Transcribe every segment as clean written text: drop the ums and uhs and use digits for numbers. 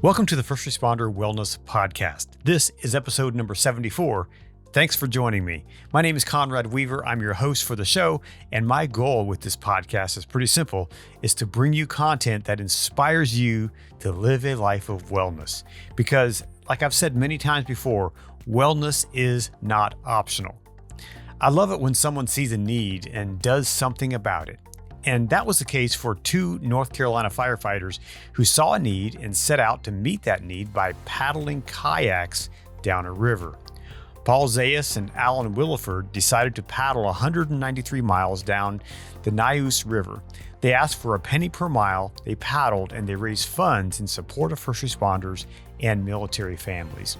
Welcome to the First Responder Wellness Podcast. This is episode number 74. Thanks for joining me. My name is Conrad Weaver. I'm your host for the show, and my goal with this podcast is pretty simple, is to bring you content that inspires you to live a life of wellness. Because, like I've said many times before, wellness is not optional. I love it when someone sees a need and does something about it. And that was the case for two North Carolina firefighters who saw a need and set out to meet that need by paddling kayaks down a river. Paul Zayas and Allen Williford decided to paddle 193 miles down the Neuse River. They asked for a penny per mile, they paddled, and they raised funds in support of first responders and military families.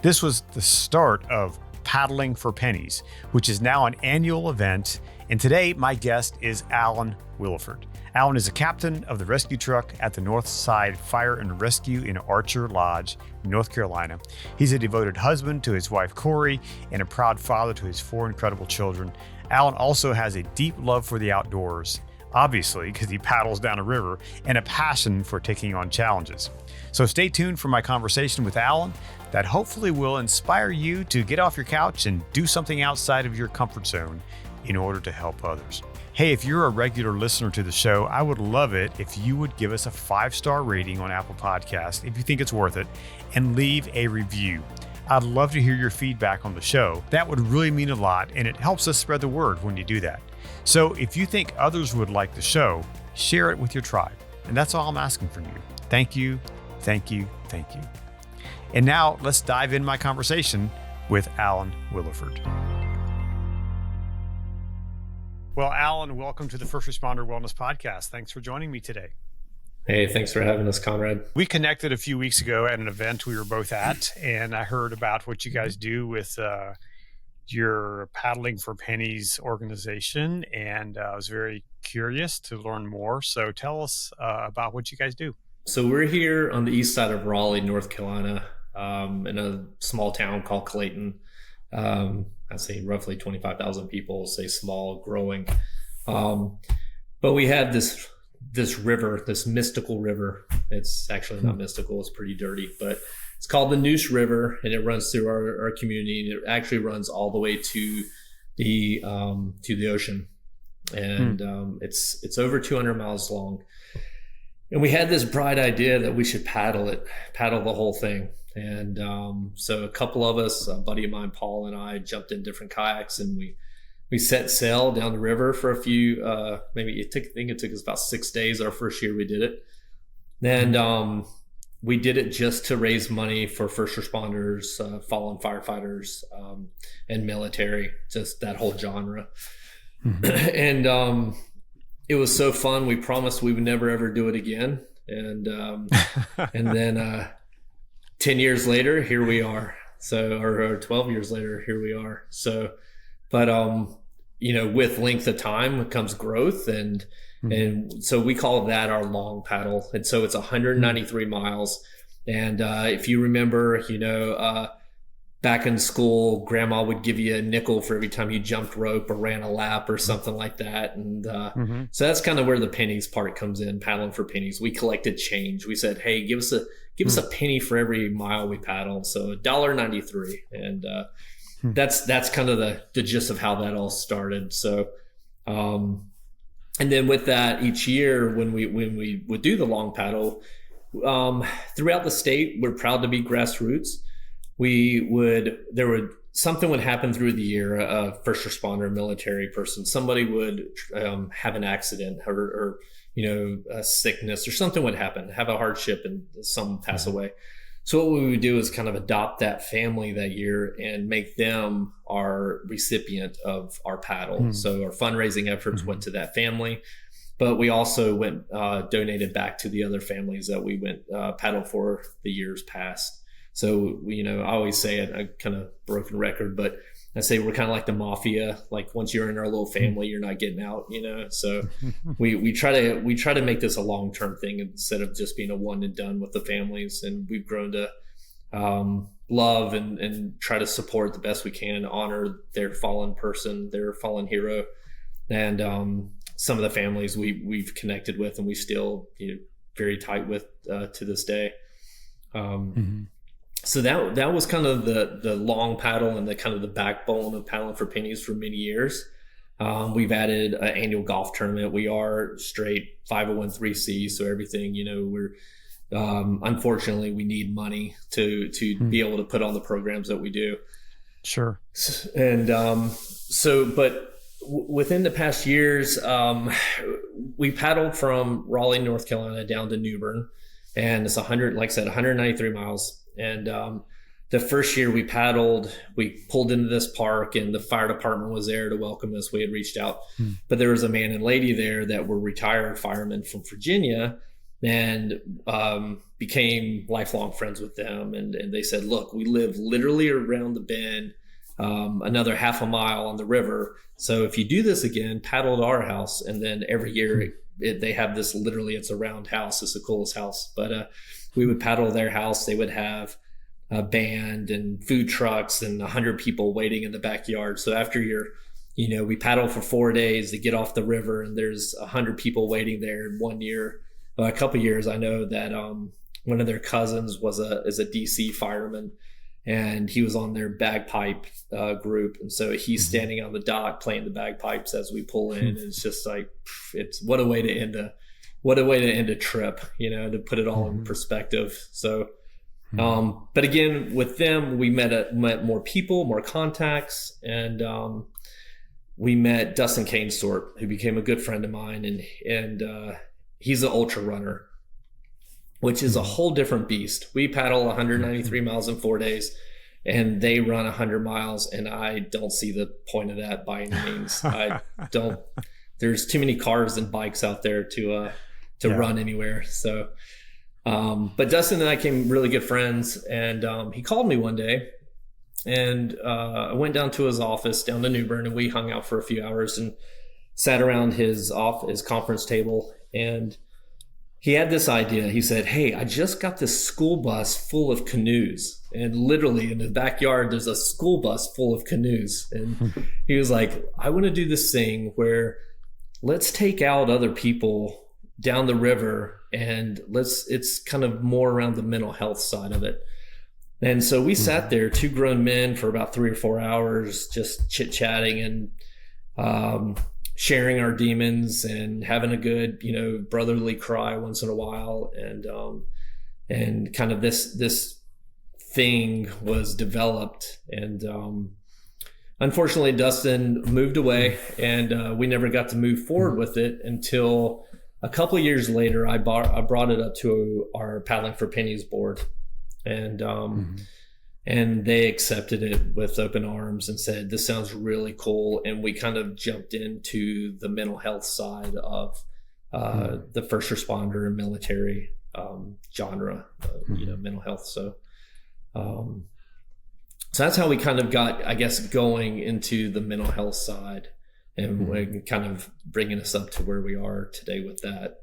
This was the start of Paddling for Pennies, which is now an annual event. And today, my guest is Allen Williford. Allen is a captain of the rescue truck at the Northside Fire and Rescue in Archer Lodge, North Carolina. He's a devoted husband to his wife, Corey, and a proud father to his four incredible children. Allen also has a deep love for the outdoors, obviously, because he paddles down a river, and a passion for taking on challenges. So stay tuned for my conversation with Allen that hopefully will inspire you to get off your couch and do something outside of your comfort zone in order to help others. Hey, if you're a regular listener to the show, I would love it if you would give us a 5-star rating on Apple Podcasts if you think it's worth it, and leave a review. I'd love to hear your feedback on the show. That would really mean a lot, and it helps us spread the word when you do that. So if you think others would like the show, share it with your tribe. And that's all I'm asking from you. Thank you, thank you, thank you. And now let's dive in my conversation with Allen Williford. Well, Allen, welcome to the First Responder Wellness Podcast. Thanks for joining me today. Hey, thanks for having us, Conrad. We connected a few weeks ago at an event we were both at, and I heard about what you guys do with your Paddling for Pennies organization, and I was very curious to learn more. So tell us about what you guys do. So we're here on the east side of Raleigh, North Carolina, in a small town called Clayton. I'd say roughly 25,000 people, say small, growing. But we had this river, this mystical river. It's actually not mystical, it's pretty dirty, but it's called the Neuse River, and it runs through our community, and it actually runs all the way to the ocean. And it's over 200 miles long. And we had this bright idea that we should paddle the whole thing. And so a couple of us, a buddy of mine, Paul, and I jumped in different kayaks, and we set sail down the river for a few, I think it took us about 6 days our first year we did it. And we did it just to raise money for first responders, fallen firefighters, and military, just that whole genre. Mm-hmm. And it was so fun. We promised we would never ever do it again. And then 10 years later, here we are. So, or 12 years later, here we are. So, but with length of time comes growth, and so we call that our long paddle. And so it's 193 miles. And if you remember, back in school, grandma would give you a nickel for every time you jumped rope or ran a lap or something like that. And so that's kind of where the pennies part comes in, paddling for pennies. We collected change. We said, hey, give us a penny for every mile we paddle. So $1.93. And that's kind of the gist of how that all started. So, and then with that, each year when we would do the long paddle, throughout the state, we're proud to be grassroots. Something would happen through the year, a first responder, military person, somebody would have an accident or a sickness or something would happen, have a hardship, and some pass away. So what we would do is kind of adopt that family that year and make them our recipient of our paddle. So our fundraising efforts went to that family, but we also went donated back to the other families that we went paddle for the years past. So, I always say it, a kind of broken record, but I say we're kind of like the mafia. Like once you're in our little family, you're not getting out, So we try to make this a long-term thing instead of just being a one and done with the families. And we've grown to love and try to support the best we can, honor their fallen person, their fallen hero. And some of the families we've connected with and we still very tight with to this day. So that was kind of the long paddle and the kind of the backbone of paddling for pennies for many years. We've added an annual golf tournament. We are straight 501(c), so everything, we're unfortunately we need money to be able to put on the programs that we do. Sure. And but within the past years, we paddled from Raleigh, North Carolina down to New Bern, and it's 193 miles. And the first year we paddled, we pulled into this park and the fire department was there to welcome us. We had reached out, but there was a man and lady there that were retired firemen from Virginia, and became lifelong friends with them. And they said, look, we live literally around the bend, another half a mile on the river. So if you do this again, paddle to our house. And then every year they have this, literally it's a round house. It's the coolest house. But we would paddle to their house. They would have a band and food trucks and 100 people waiting in the backyard. So after we paddle for 4 days to get off the river, and there's 100 people waiting there. In 1 year, a couple of years, I know that one of their cousins is a DC fireman, and he was on their bagpipe group. And so he's standing on the dock playing the bagpipes as we pull in. And it's just like, what a way to end a trip, to put it all in perspective. So, but again, with them, we met more people, more contacts, and we met Dustin Canesthorpe, who became a good friend of mine, and he's an ultra runner, which is a whole different beast. We paddle 193 miles in 4 days, and they run 100 miles, and I don't see the point of that by any means. There's too many cars and bikes out there to run anywhere. So, but Dustin and I became really good friends, and he called me one day, and I went down to his office down to New Bern, and we hung out for a few hours and sat around his conference table. And he had this idea. He said, hey, I just got this school bus full of canoes. And literally in the backyard, there's a school bus full of canoes. And he was like, I want to do this thing where let's take out other people down the river, and it's kind of more around the mental health side of it. And so we sat there, two grown men, for about 3 or 4 hours, just chit-chatting and sharing our demons and having a good, brotherly cry once in a while. And kind of this thing was developed. And unfortunately, Dustin moved away, and we never got to move forward with it until a couple of years later. I brought it up to our Paddling for Pennies board, and they accepted it with open arms and said, this sounds really cool. And we kind of jumped into the mental health side of the first responder and military genre, mental health. So that's how we kind of got, I guess, going into the mental health side, and kind of bringing us up to where we are today with that.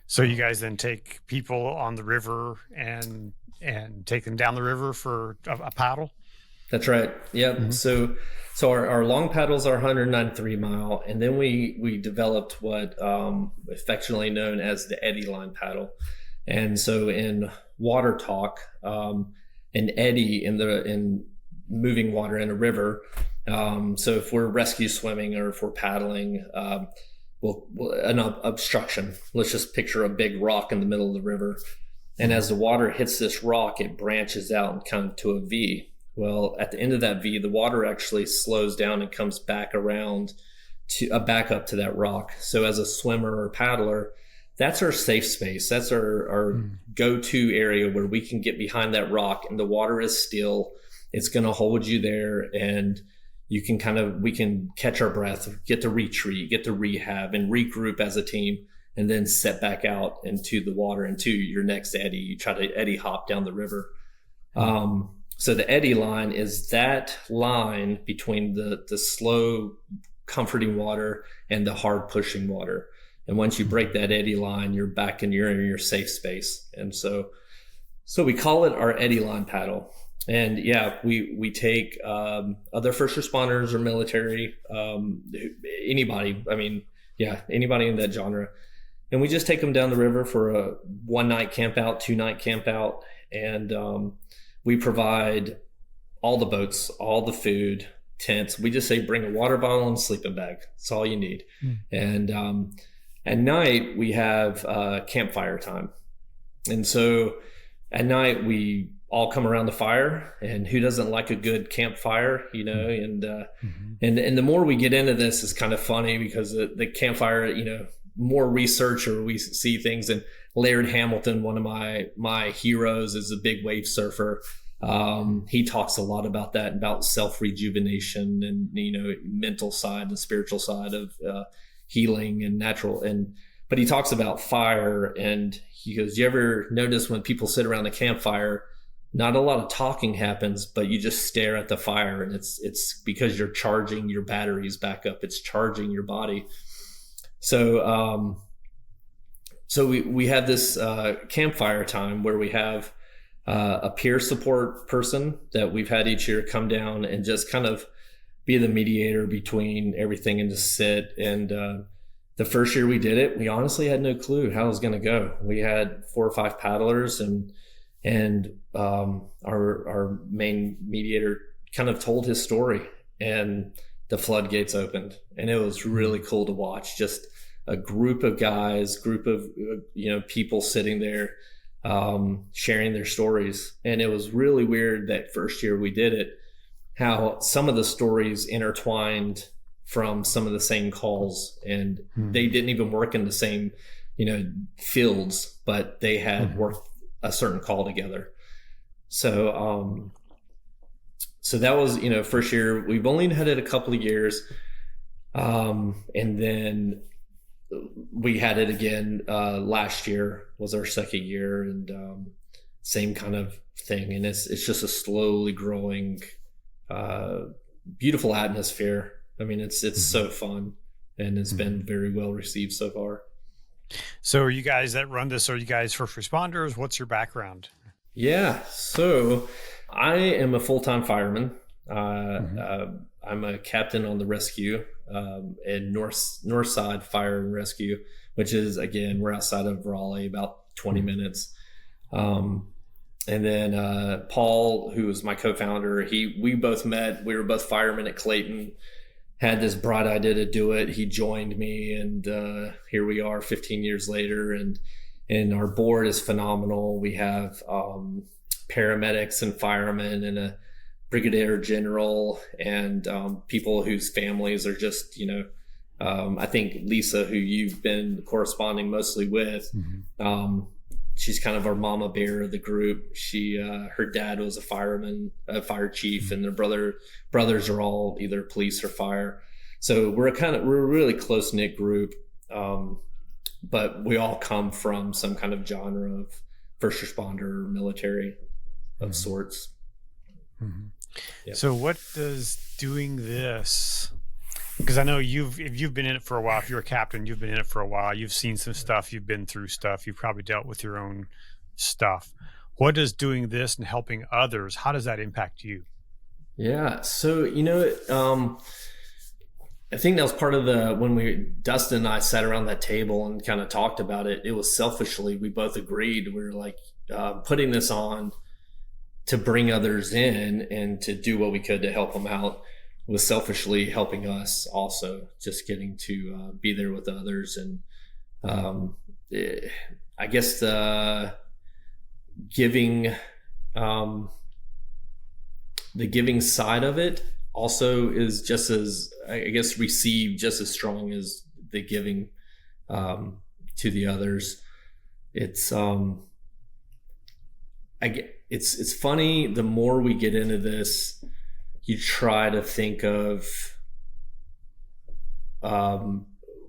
So you guys then take people on the river and take them down the river for a paddle? That's right. Yep. So our long paddles are 193 mile, and then we developed what affectionately known as the eddy line paddle. And so in water talk, an eddy in moving water in a river. So if we're rescue swimming or if we're paddling, an obstruction. Let's just picture a big rock in the middle of the river. And as the water hits this rock, it branches out and kind of to a V. Well, at the end of that V, the water actually slows down and comes back around back up to that rock. So as a swimmer or paddler, that's our safe space. That's our go-to area where we can get behind that rock and the water is still. It's going to hold you there, and we can catch our breath, get to retreat, get to rehab, and regroup as a team, and then set back out into the water, into your next eddy. You try to eddy hop down the river. So the eddy line is that line between the slow, comforting water and the hard pushing water. And once you break that eddy line, you're back in your safe space. And so we call it our eddy line paddle. And yeah, we take other first responders or military, anybody. I mean, yeah, anybody in that genre. And we just take them down the river for a 1-night camp out, 2-night camp out. And we provide all the boats, all the food, tents. We just say, bring a water bottle and a sleeping bag. That's all you need. And at night we have campfire time. And so at night we all come around the fire, and who doesn't like a good campfire, you know? And and the more we get into this, is kind of funny because the campfire, you know, more research, or we see things. And Laird Hamilton, one of my heroes, is a big wave surfer. He talks a lot about that, about self-rejuvenation and, you know, mental side and spiritual side of healing and natural. But he talks about fire, and he goes, you ever notice when people sit around a campfire, not a lot of talking happens, but you just stare at the fire, and it's because you're charging your batteries back up. It's charging your body. So we have this campfire time where we have a peer support person that we've had each year come down and just kind of be the mediator between everything and just sit. And the first year we did it, we honestly had no clue how it was going to go. We had 4 or 5 paddlers, and our main mediator kind of told his story, and the floodgates opened, and it was really cool to watch. Just a group of guys, you know, people sitting there sharing their stories. And it was really weird that first year we did it, how some of the stories intertwined from some of the same calls, and they didn't even work in the same, you know, fields, but they had worked a certain call together. So so that was, you know, first year. We've only had it a couple of years, and then we had it again last year was our second year, and same kind of thing. And it's just a slowly growing beautiful atmosphere. I mean, it's so fun, and it's been very well received so far. So are you guys that run this, are you guys first responders? What's your background? Yeah, so I am a full-time fireman. I'm a captain on the rescue in North Side Fire and Rescue, which is, again, we're outside of Raleigh, about 20 minutes. And then Paul, who was my co-founder, we both met. We were both firemen at Clayton. Had this bright idea to do it. He joined me, and here we are 15 years later. And our board is phenomenal. We have paramedics and firemen and a brigadier general, and people whose families are just, you know, I think Lisa, who you've been corresponding mostly with, she's kind of our mama bear of the group. Her dad was a fireman, a fire chief, and their brothers are all either police or fire. So we're a really close knit group. But we all come from some kind of genre of first responder or military of sorts. Yep. So what does doing this, because I know you've been in it for a while. If you're a captain, you've been in it for a while. You've seen some stuff. You've been through stuff. You've probably dealt with your own stuff. What does doing this and helping others, how does that impact you? Yeah. So, you know, I think that was part of when Dustin and I sat around that table and kind of talked about it. It was selfishly, we both agreed. We were like, putting this on to bring others in and to do what we could to help them out was selfishly helping us also, just getting to be there with others. And I guess the giving side of it also is just as, I guess, received just as strong as the giving to the others. It's funny, the more we get into this, you try to think of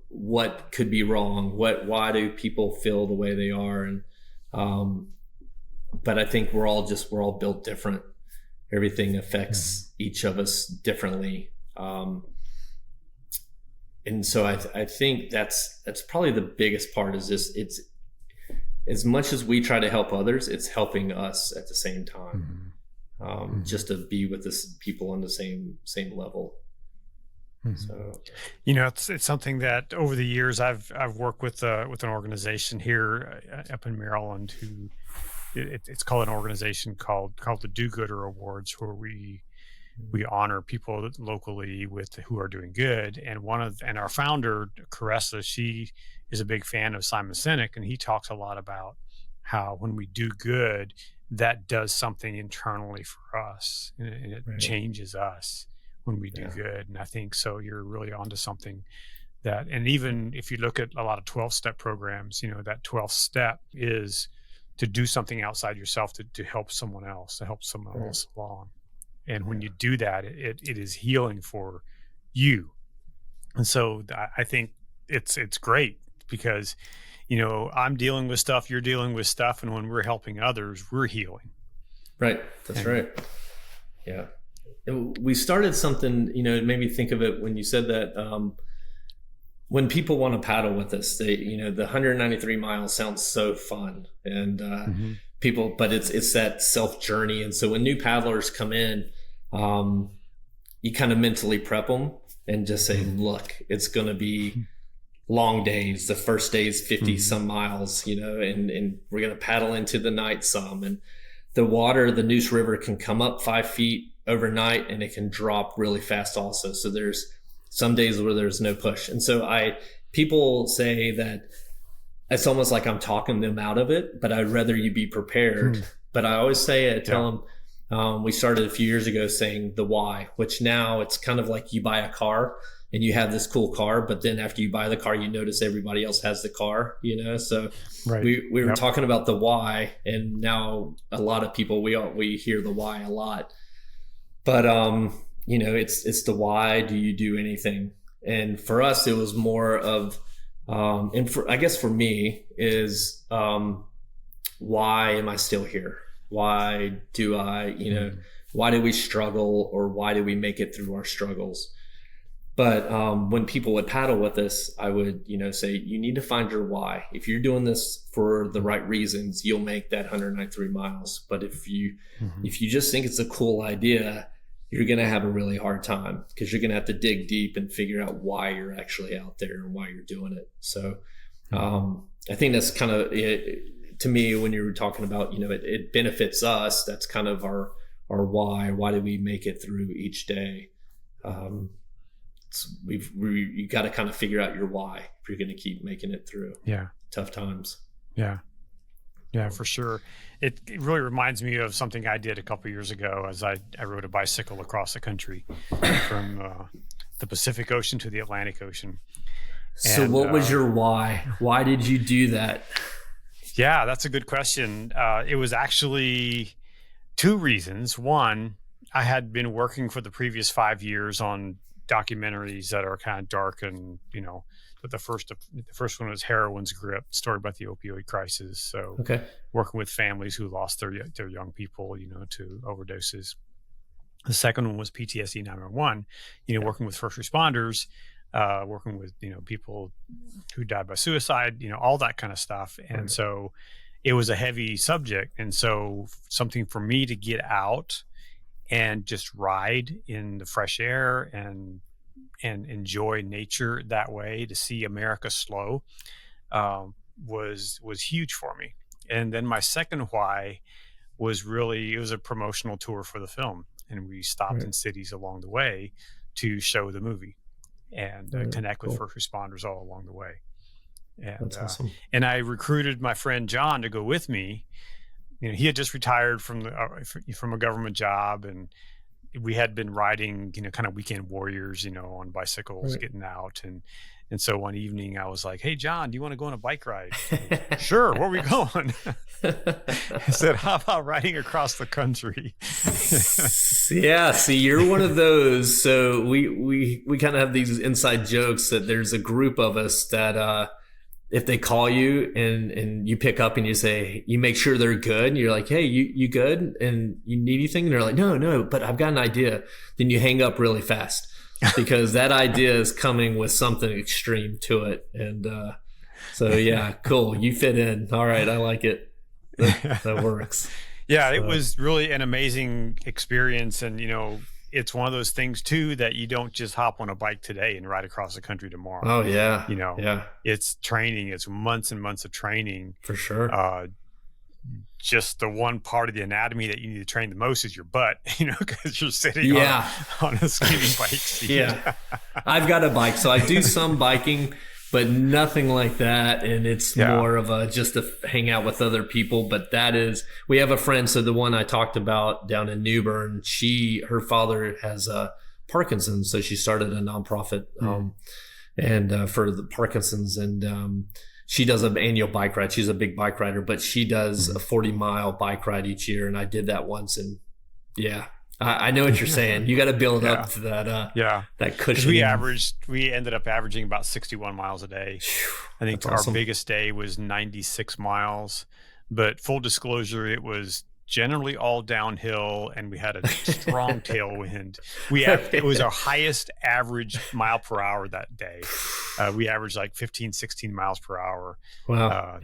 what could be wrong, why do people feel the way they are, and but I think we're all built different. Everything affects each of us differently, and so I think that's probably the biggest part. Is just it's as much as we try to help others, it's helping us at the same time. Just to be with this people on the same level. So, it's something that over the years I've worked with an organization here up in Maryland who it's called an organization called the Do-Gooder Awards, where we honor people locally who are doing good. And our founder, Caressa, she is a big fan of Simon Sinek, and he talks a lot about how when we do good, that does something internally for us, and it changes us when we do good. And I think so you're really onto something that, and even if you look at a lot of 12-step programs, that 12th step is to do something outside yourself to help someone else, else along. And when you do that, it is healing for you. And so I think it's great because, I'm dealing with stuff, you're dealing with stuff. And when we're helping others, we're healing. Right. That's right. Yeah. And we started something, it made me think of it when you said that, when people want to paddle with us, they, the 193 miles sounds so fun and, people, but it's that self journey. And so when new paddlers come in, you kind of mentally prep them and just say, look, it's going to be long days. The first day is 50 some miles, and we're going to paddle into the night some, and the water, the Neuse River can come up 5 feet overnight and it can drop really fast also. So there's some days where there's no push. And so people say that it's almost like I'm talking them out of it, but I'd rather you be prepared. But I always tell them, we started a few years ago saying the why, which now it's kind of like you buy a car and you have this cool car, but then after you buy the car, you notice everybody else has the car, so we were talking about the why, and now a lot of people, we hear the why a lot, but, it's the why do you do anything? And for us, it was more of, I guess for me is, why am I still here? Why do why do we struggle, or why do we make it through our struggles? But when people would paddle with us, I would, say, you need to find your why. If you're doing this for the right reasons, you'll make that 193 miles. But if you just think it's a cool idea, you're going to have a really hard time, because you're going to have to dig deep and figure out why you're actually out there and why you're doing it. So I think that's kind of it, to me, when you were talking about, it benefits us. That's kind of our why. Why do we make it through each day? You got to kind of figure out your why if you're going to keep making it through tough times. Yeah, for sure. It really reminds me of something I did a couple of years ago, as I rode a bicycle across the country from the Pacific Ocean to the Atlantic Ocean. So what was your why? Why did you do that? Yeah, that's a good question. It was actually two reasons. One, I had been working for the previous 5 years on documentaries that are kind of dark, and the first one was Heroin's Grip, story about the opioid crisis. So working with families who lost their young people, to overdoses. The second one was PTSD 911, working with first responders, working with, people who died by suicide, all that kind of stuff. And so it was a heavy subject. And so something for me to get out and just ride in the fresh air and enjoy nature that way, to see America slow, was huge for me. And then my second why was really, it was a promotional tour for the film, and we stopped in cities along the way to show the movie and connect with first responders all along the way. And that's awesome. And I recruited my friend John to go with me. He had just retired from a government job, and we had been riding, kind of weekend warriors, on bicycles, getting out. And so one evening I was like, "Hey, John, do you want to go on a bike ride?" Sure. Where are we going? I said, "How about riding across the country?" Yeah. See, you're one of those. So we kind of have these inside jokes that there's a group of us that, if they call you and you pick up and you say, you make sure they're good, and you're like, "Hey, you good? And you need anything?" And they're like, no, but I've got an idea. Then you hang up really fast, because that idea is coming with something extreme to it. And so, yeah, cool. You fit in. All right. I like it. That works. Yeah, so. It was really an amazing experience. And, it's one of those things too that you don't just hop on a bike today and ride across the country tomorrow. Oh yeah. It's training. It's months and months of training for sure. Just the one part of the anatomy that you need to train the most is your butt, because you're sitting on a skinny bike seat. Yeah. I've got a bike, so I do some biking, but nothing like that. And it's more of a just to hang out with other people. But we have a friend. So the one I talked about down in New Bern, her father has Parkinson's. So she started a nonprofit and for the Parkinson's, and she does an annual bike ride. She's a big bike rider, but she does a 40-mile bike ride each year. And I did that once. And I know what you're saying. You got to build up to that cushion. We ended up averaging about 61 miles a day. I think our biggest day was 96 miles, but full disclosure, it was generally all downhill, and we had a strong tailwind. It was our highest average mile per hour that day. We averaged like 15, 16 miles per hour. Wow.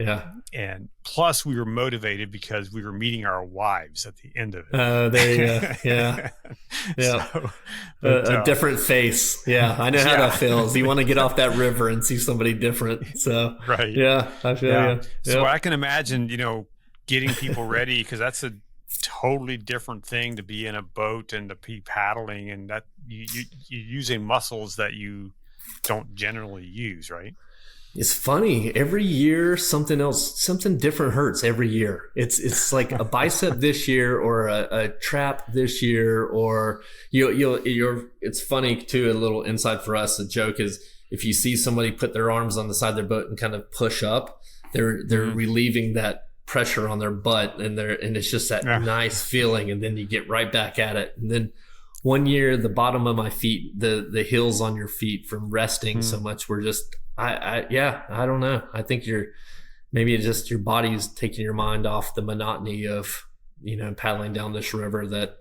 And plus we were motivated because we were meeting our wives at the end of it. There you go. Yeah. So, a different face. Yeah. I know how that feels. You want to get off that river and see somebody different. So, right. Yeah. I feel you. So I can imagine, getting people ready, because that's a totally different thing to be in a boat and to be paddling, and that you're using muscles that you don't generally use, right? It's funny. Every year, something different hurts every year. It's like a bicep this year, or a trap this year, or it's funny too. A little insight for us. A joke is if you see somebody put their arms on the side of their boat and kind of push up, they're relieving that pressure on their butt, and it's just that nice feeling, and then you get right back at it. And then one year, the bottom of my feet, the heels on your feet from resting so much were just I don't know. I think maybe it's just your body's taking your mind off the monotony of paddling down this river that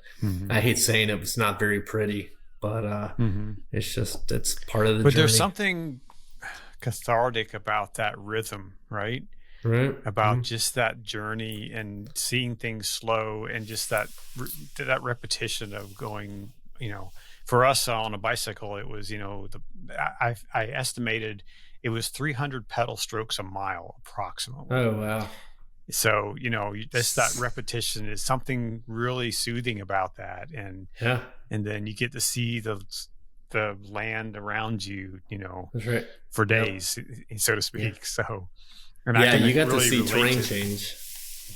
I hate saying it was not very pretty, but it's part of the journey. There's something cathartic about that rhythm, right? Right. About just that journey and seeing things slow, and just that repetition of going, for us on a bicycle, it was, I estimated it was 300 pedal strokes a mile approximately. Oh, wow. So, just that repetition is something really soothing about that. And then you get to see the land around you, That's right. for days, so to speak. Yeah. So, you got to see terrain change.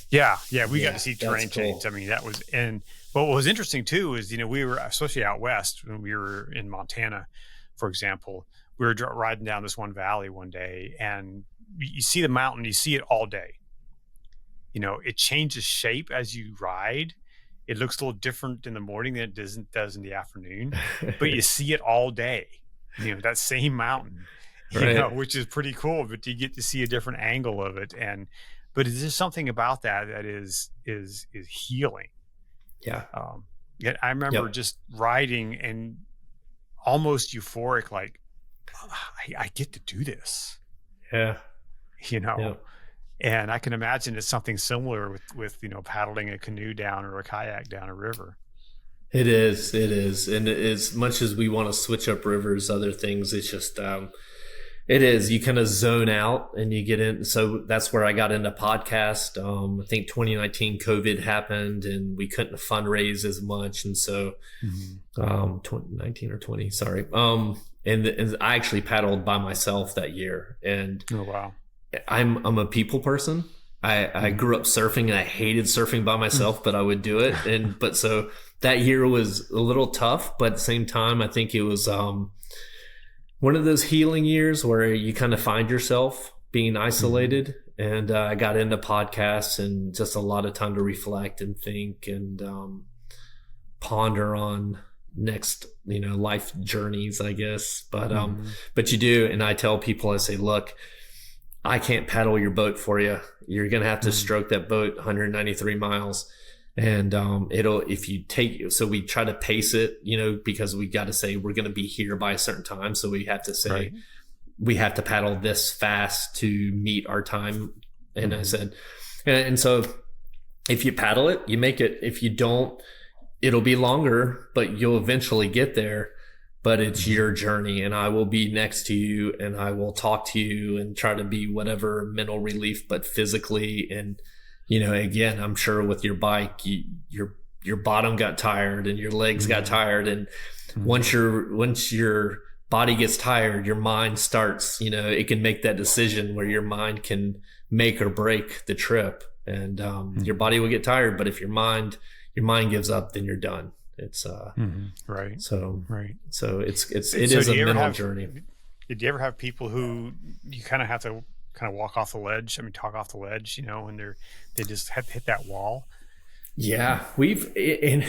Yeah, we got to see terrain cool. change. I mean, that was, and what was interesting too is, we were, especially out west, when we were in Montana, for example, we were riding down this one valley one day, and you see the mountain, you see it all day. It changes shape as you ride. It looks a little different in the morning than it does in the afternoon, but you see it all day. That same mountain. Right. Which is pretty cool, but you get to see a different angle of it. But there's just something about that is healing. Yeah. I remember just riding and almost euphoric, like, I get to do this. Yeah. And I can imagine it's something similar with paddling a canoe down or a kayak down a river. It is. And as much as we want to switch up rivers, other things, it's just, it is. You kind of zone out and you get in. So that's where I got into podcast. I think 2019 COVID happened and we couldn't fundraise as much. And so 2019 or 20, sorry. And I actually paddled by myself that year. And oh, wow. I'm a people person. I grew up surfing and I hated surfing by myself, but I would do it. But so that year was a little tough, but at the same time, I think it was one of those healing years where you kind of find yourself being isolated. And I got into podcasts and just a lot of time to reflect and think and ponder on next, life journeys, I guess. But you do. And I tell people, I say, look, I can't paddle your boat for you. You're going to have to stroke that boat 193 miles. And so we try to pace it, because we got to say we're going to be here by a certain time. So we have to say we have to paddle this fast to meet our time. And I said, and so if you paddle it, you make it. If you don't, it'll be longer, but you'll eventually get there. But it's your journey, and I will be next to you, and I will talk to you and try to be whatever mental relief, but physically. And, again, I'm sure with your bike, your bottom got tired and your legs got tired. And once your body gets tired, your mind starts, it can make that decision where your mind can make or break the trip. And your body will get tired, but if your mind gives up, then you're done. It's right. So right. So it is a mental journey. Did you ever have people who you kind of have to kind of walk off the ledge? I mean, talk off the ledge, when they just have hit that wall. Yeah, and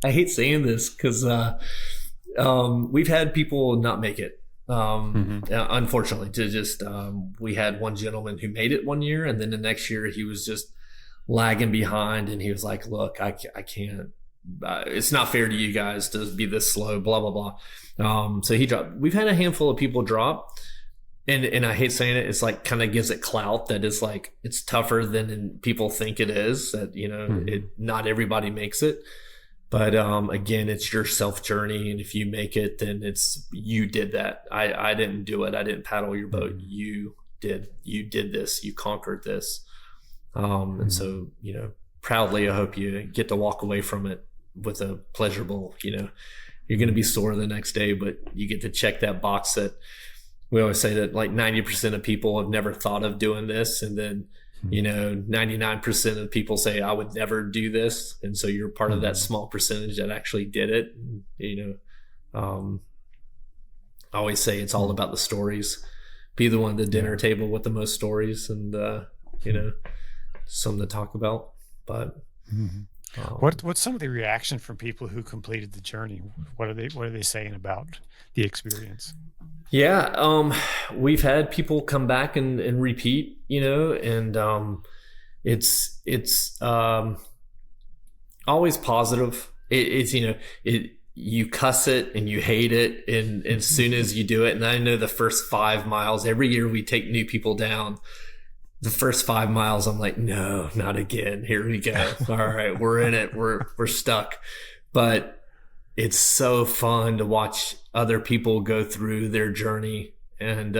I hate saying this because we've had people not make it. Unfortunately, we had one gentleman who made it one year, and then the next year he was just lagging behind, and he was like, "Look, I can't. It's not fair to you guys to be this slow." Blah blah blah. So he dropped. We've had a handful of people drop, and I hate saying it. It's like kind of gives it clout that it's like it's tougher than people think it is. That not everybody makes it. But again, it's your self journey, and if you make it, then you did that. I didn't do it. I didn't paddle your boat. You did. You did this. You conquered this. And so proudly, I hope you get to walk away from it with a pleasurable. You're going to be sore the next day, but you get to check that box that we always say that like 90% of people have never thought of doing this, and then 99% of people say I would never do this, and so you're part of that small percentage that actually did it. I always say it's all about the stories. Be the one at the dinner table with the most stories, and something to talk about. But what's some of the reaction from people who completed the journey? What are they saying about the experience? Yeah, we've had people come back and repeat, and it's always positive. You cuss it and you hate it, and as soon as you do it, and I know the first 5 miles, every year we take new people down. The first 5 miles, I'm like, no, not again. Here we go. All right, we're in it. We're stuck. But it's so fun to watch other people go through their journey. And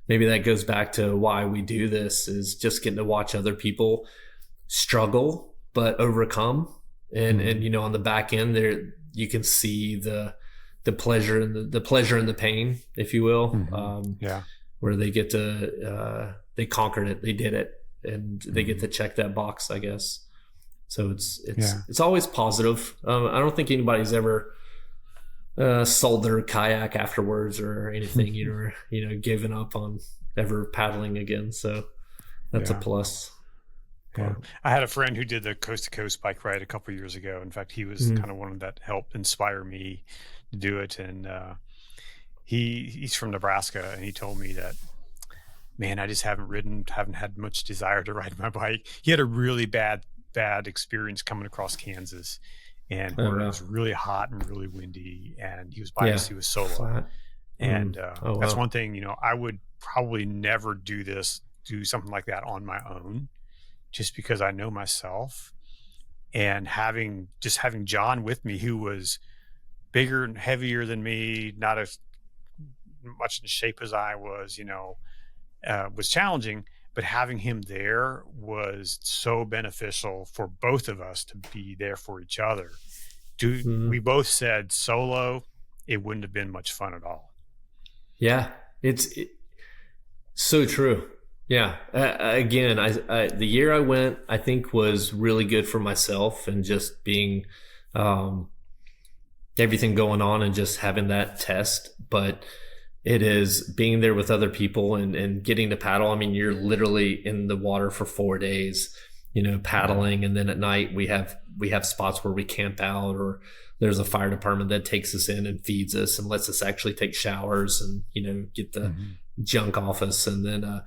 maybe that goes back to why we do this, is just getting to watch other people struggle, but overcome. And on the back end there, you can see the pleasure and the pleasure and the pain, if you will. Where they get to, they conquered it, they did it, and they get to check that box, I guess. So it's always positive. I don't think anybody's ever sold their kayak afterwards or anything, given up on ever paddling again. So that's a plus. Yeah. I had a friend who did the coast to coast bike ride a couple of years ago. In fact, he was kind of one that helped inspire me to do it. And he's from Nebraska, and he told me that, man, I just haven't had much desire to ride my bike. He had a really bad experience coming across Kansas, and where it was really hot and really windy, and he was by us, he was solo. Flat. And that's one thing, I would probably never do something like that on my own, just because I know myself. And having John with me, who was bigger and heavier than me, not as much in shape as I was, was challenging. But having him there was so beneficial for both of us to be there for each other. We both said solo, it wouldn't have been much fun at all. Yeah, it's so true. Yeah. Again, the year I went, I think was really good for myself, and just being everything going on and just having that test. But it is being there with other people and getting to paddle. I mean, you're literally in the water for 4 days, paddling. And then at night we have spots where we camp out, or there's a fire department that takes us in and feeds us and lets us actually take showers and, get the junk off us. And then,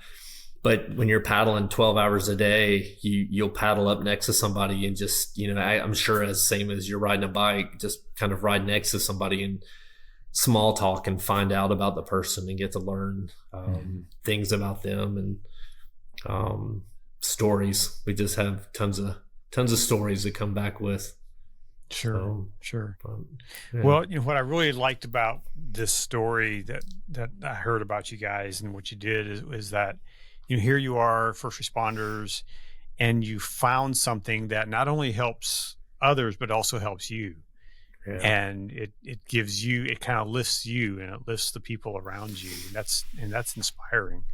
but when you're paddling 12 hours a day, you'll paddle up next to somebody and just, I'm sure as same as you're riding a bike, just kind of ride next to somebody and small talk and find out about the person and get to learn things about them and stories. We just have tons of stories to come back with. Sure. So, Sure. yeah. Well, what I really liked about this story that I heard about you guys and what you did is that, here you are, first responders, and you found something that not only helps others, but also helps you. Yeah. And it gives you, it kind of lifts you, and it lifts the people around you. And that's inspiring.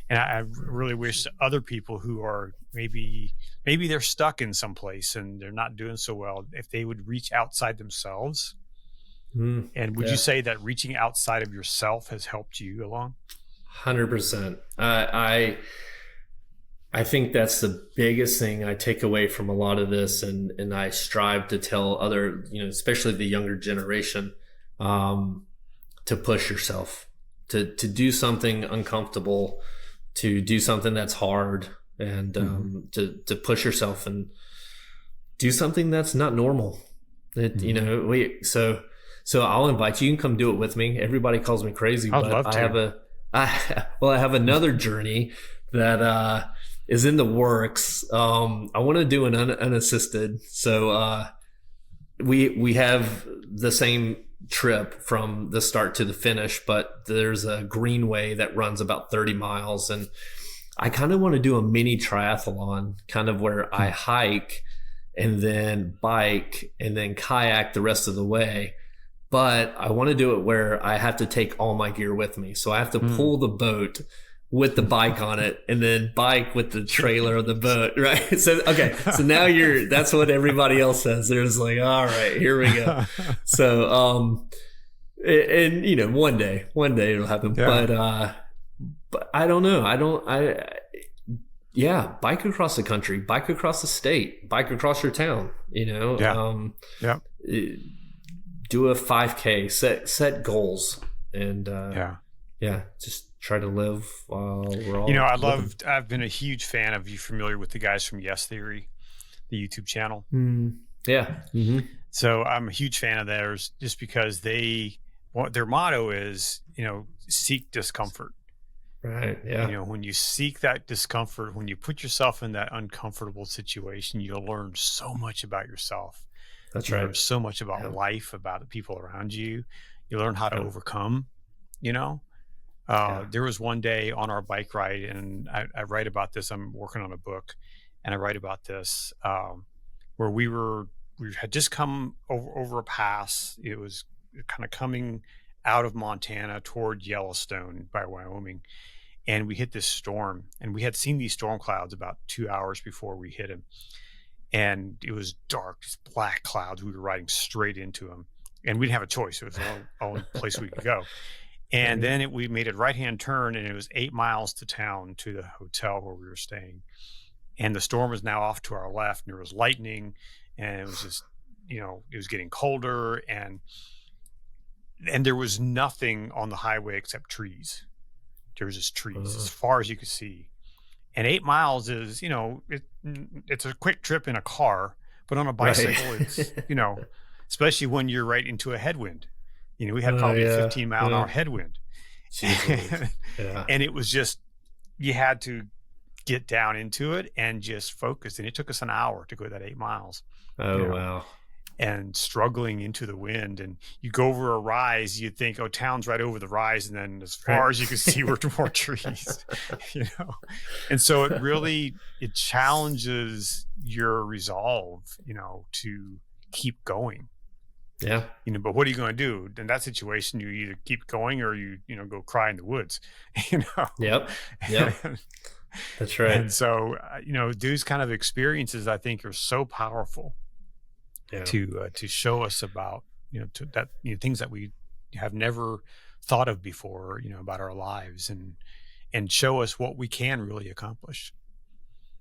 And I really wish other people who are maybe they're stuck in some place and they're not doing so well, if they would reach outside themselves. And would you say that reaching outside of yourself has helped you along? 100%. I think that's the biggest thing I take away from a lot of this, and I strive to tell other, especially the younger generation, to push yourself, to do something uncomfortable, to do something that's hard, and to push yourself and do something that's not normal. So I'll invite you. You can come do it with me. Everybody calls me crazy, but I have another journey that is in the works. I want to do an unassisted. So we have the same trip from the start to the finish, but there's a greenway that runs about 30 miles. And I kind of want to do a mini triathlon, kind of where I hike and then bike and then kayak the rest of the way. But I want to do it where I have to take all my gear with me. So I have to pull the boat with the bike on it and then bike with the trailer of the boat, right? So, okay. So now that's what everybody else says. They're just like, all right, here we go. So, and one day it'll happen, but I don't know. Bike across the country, bike across the state, bike across your town, do a 5K, set goals, and just try to live while we're all I've been a huge fan of, you familiar with the guys from Yes Theory, the YouTube channel? Yeah. Mm-hmm. So I'm a huge fan of theirs, just because their motto is, seek discomfort. Right. Yeah. When you seek that discomfort, when you put yourself in that uncomfortable situation, you'll learn so much about yourself. That's you right. learn so much about life, about the people around you. You learn how to overcome, There was one day on our bike ride, and I write about this. I'm working on a book, and I write about this, where we had just come over a pass. It was kind of coming out of Montana toward Yellowstone by Wyoming. And we hit this storm, and we had seen these storm clouds about 2 hours before we hit them. And it was dark, just black clouds. We were riding straight into them, and we didn't have a choice. It was the only place we could go. And then we made a right-hand turn, and it was 8 miles to town, to the hotel where we were staying. And the storm was now off to our left, and there was lightning, and it was just, it was getting colder, and there was nothing on the highway except trees. There was just trees as far as you could see. And 8 miles is, it's a quick trip in a car, but on a bicycle, it's, especially when you're right into a headwind. We had probably a 15-mile-an-hour headwind. And it was just, you had to get down into it and just focus. And it took us an hour to go that 8 miles. Wow. And struggling into the wind. And you go over a rise, you'd think, town's right over the rise. And then as far as you could see were more trees, And so it challenges your resolve, to keep going. Yeah. But what are you going to do in that situation? You either keep going or you go cry in the woods, Yep. That's right. And so, those kind of experiences, I think, are so powerful to show us about, things that we have never thought of before, about our lives, and show us what we can really accomplish.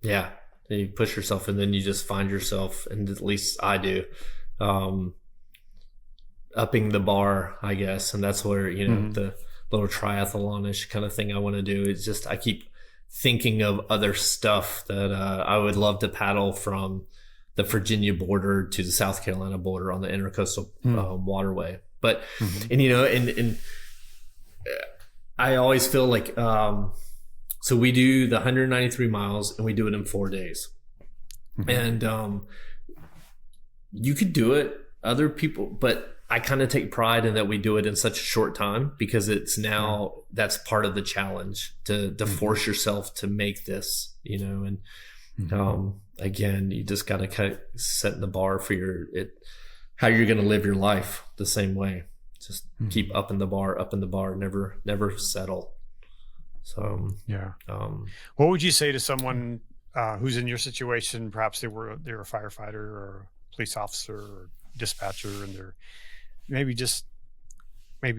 Yeah. You push yourself, and then you just find yourself, and at least I do, upping the bar, I guess. And that's where, the little triathlon-ish kind of thing I want to do. It's just, I keep thinking of other stuff that I would love to paddle from the Virginia border to the South Carolina border on the intercoastal waterway. But, and I always feel like, so we do the 193 miles and we do it in 4 days. And you could do it other people, but I kind of take pride in that we do it in such a short time, because it's now that's part of the challenge to force yourself to make this, and again, you just got to kind of set the bar for how you're going to live your life the same way. Just keep up in the bar, never settle. So, what would you say to someone who's in your situation? Perhaps they're a firefighter or a police officer or dispatcher, and they're maybe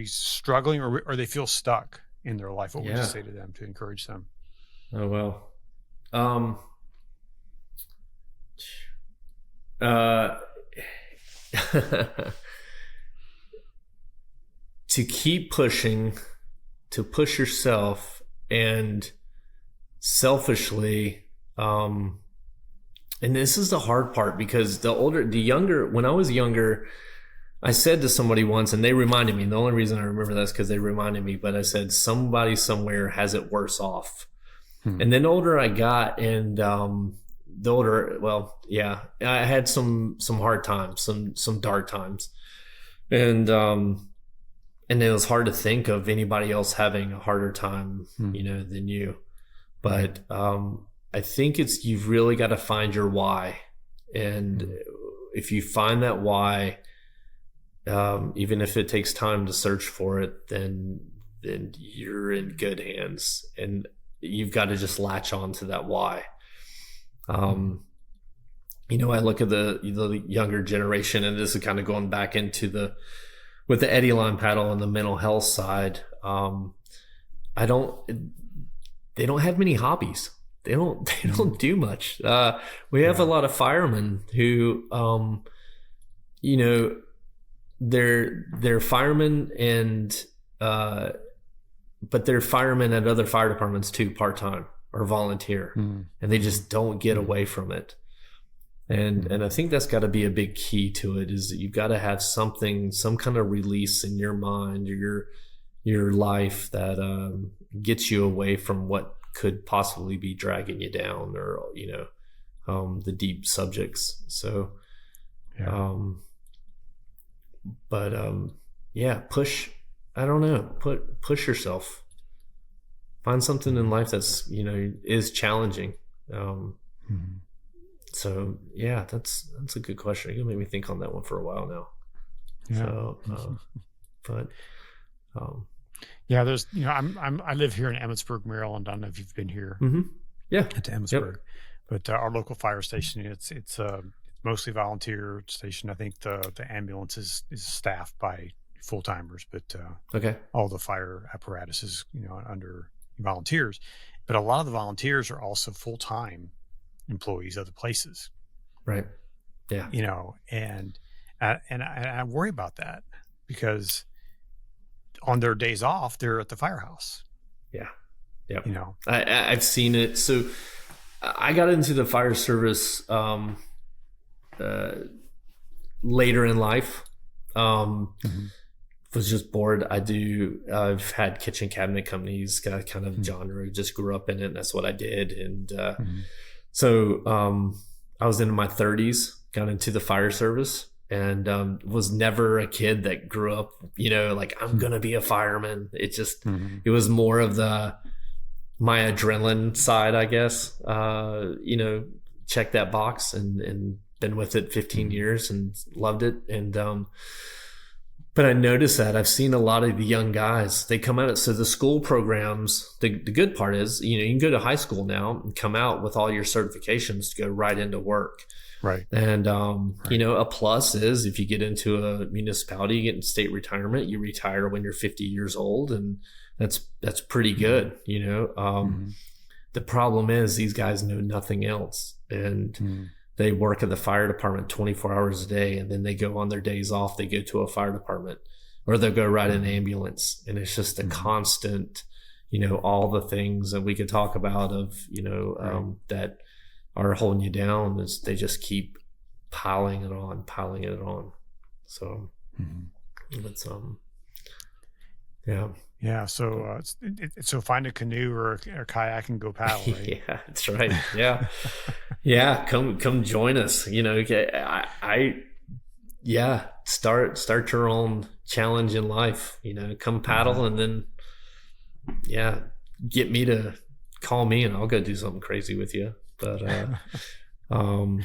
struggling, or they feel stuck in their life. What would you say to them to encourage them? Oh, well, to keep pushing, to push yourself, and selfishly, and this is the hard part, because when I was younger, I said to somebody once, and they reminded me, and the only reason I remember that is because they reminded me, but I said, somebody somewhere has it worse off. And then the older I got, and I had some hard times, some dark times. And it was hard to think of anybody else having a harder time, than you. But I think you've really got to find your why. And if you find that why, even if it takes time to search for it, then you're in good hands, and you've got to just latch on to that why. I look at the younger generation, and this is kind of going back into with the Eddy line paddle and the mental health side. They don't have many hobbies. They don't do much. We have a lot of firemen who, they're firemen, and but they're firemen at other fire departments too, part-time or volunteer, and they just don't get away from it. And I think that's got to be a big key to it, is that you've got to have some kind of release in your mind or your life that gets you away from what could possibly be dragging you down, or the deep subjects. So push. I don't know. Push yourself. Find something in life that's is challenging. So that's a good question. You made me think on that one for a while now. There's I live here in Emmitsburg, Maryland. I don't know if you've been here. To Emmitsburg, but our local fire station, it's mostly volunteer station. I think the ambulance is staffed by full-timers, but all the fire apparatus is under volunteers. But a lot of the volunteers are also full-time employees of the places, right? And I worry about that, because on their days off they're at the firehouse. I've seen it. So I got into the fire service later in life. Was just bored. I've had kitchen cabinet companies, kind of genre, just grew up in it, and that's what I did. And so I was in my 30s, got into the fire service, and was never a kid that grew up, like, I'm gonna be a fireman. It just it was more of my adrenaline side, I guess. Check that box, and been with it 15 years and loved it. And but I noticed that I've seen a lot of the young guys, they come out. So the school programs, the good part is, you can go to high school now and come out with all your certifications to go right into work. Right. And, a plus is if you get into a municipality, you get in state retirement, you retire when you're 50 years old. And that's pretty good. The problem is these guys know nothing else. And they work at the fire department 24 hours a day, and then they go on their days off, they go to a fire department, or they'll go ride an ambulance. And it's just a constant, all the things that we could talk about of, that are holding you down, is they just keep piling it on. So it's, Yeah. So, so find a canoe or a kayak and go paddle. Right? Yeah, that's right. Yeah. Yeah. Come join us. start your own challenge in life, come paddle, and then get me to call me and I'll go do something crazy with you. But so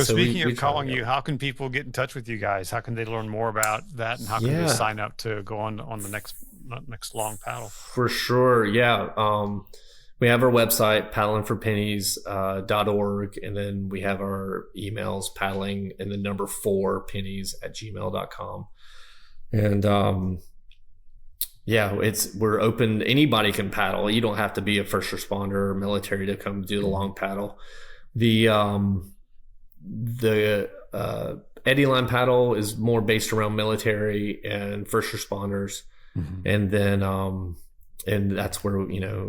speaking of calling you, how can people get in touch with you guys? How can they learn more about that, and how can they sign up to go on the next long paddle? For sure. We have our website, paddlingforpennies.org, and then we have our emails, paddling and the number 4 pennies@gmail.com. And we're open. Anybody can paddle. You don't have to be a first responder or military to come do the long paddle. The eddy line paddle is more based around military and first responders. Mm-hmm. And then and that's where,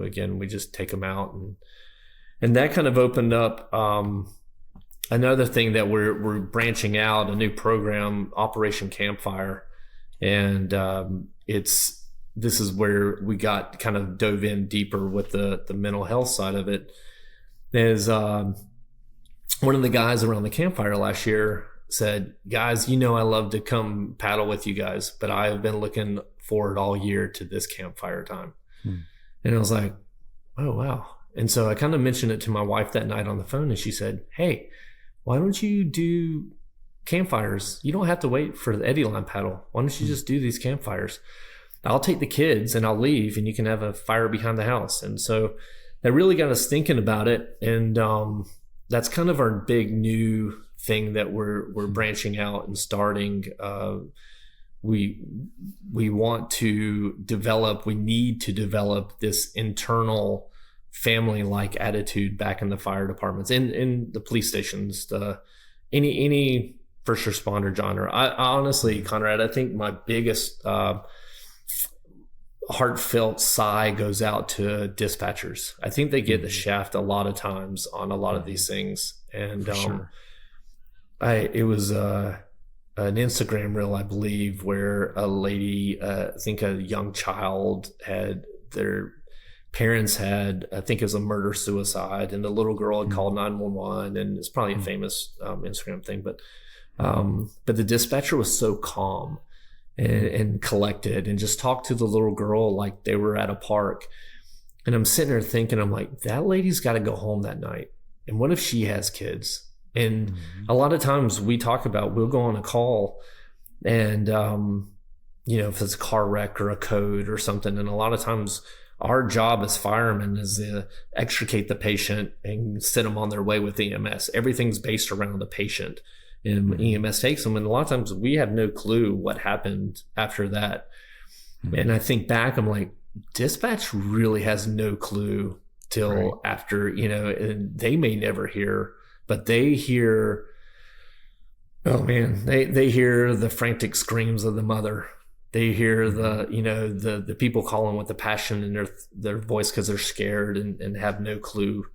again, we just take them out, and that kind of opened up another thing that we're branching out, a new program, Operation Campfire. And this is where we got kind of dove in deeper with the mental health side of it. Is one of the guys around the campfire last year said, guys, I love to come paddle with you guys, but I have been looking forward all year to this campfire time. And I was like, oh, wow. And so I kind of mentioned it to my wife that night on the phone, and she said, hey, why don't you do campfires? You don't have to wait for the eddy line paddle. Why don't you just do these campfires? I'll take the kids and I'll leave, and you can have a fire behind the house. And so that really got us thinking about it. And that's kind of our big new thing that we're branching out and starting. We want to develop, we need to develop this internal family-like attitude back in the fire departments, in the police stations, any first responder genre. I honestly, Conrad, I think my biggest heartfelt sigh goes out to dispatchers. I think they get the shaft a lot of times on a lot of these things. And it was an Instagram reel, I believe, where a lady, I think a young child, had their parents had, I think it was a murder suicide, and the little girl had called 911, and it's probably a famous Instagram thing, but the dispatcher was so calm and collected, and just talked to the little girl like they were at a park. And I'm sitting there thinking, I'm like, that lady's got to go home that night, and what if she has kids? And a lot of times we talk about, we'll go on a call, and if it's a car wreck or a code or something, and a lot of times our job as firemen is to extricate the patient and send them on their way with EMS. Everything's based around the patient, and EMS takes them, and a lot of times we have no clue what happened after that. And I think back, I'm like, dispatch really has no clue till after, and they may never hear. But they hear, oh man, they hear the frantic screams of the mother. They hear the people calling with the passion in their voice because they're scared and have no clue.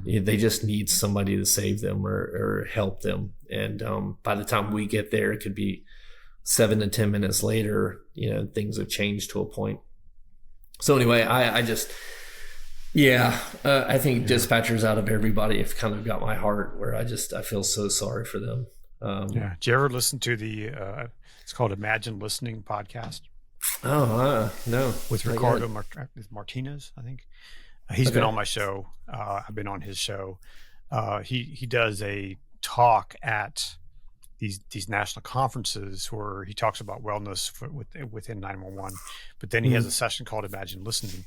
They just need somebody to save them or help them. And by the time we get there, it could be 7 to 10 minutes later. Things have changed to a point. So anyway, I think dispatchers out of everybody have kind of got my heart, where I feel so sorry for them. Did you ever listen to the, it's called Imagine Listening podcast? Oh, no. With Ricardo Martinez, I think. He's been on my show. I've been on his show. He does a talk at these national conferences where he talks about wellness within 911. But then he has a session called Imagine Listening,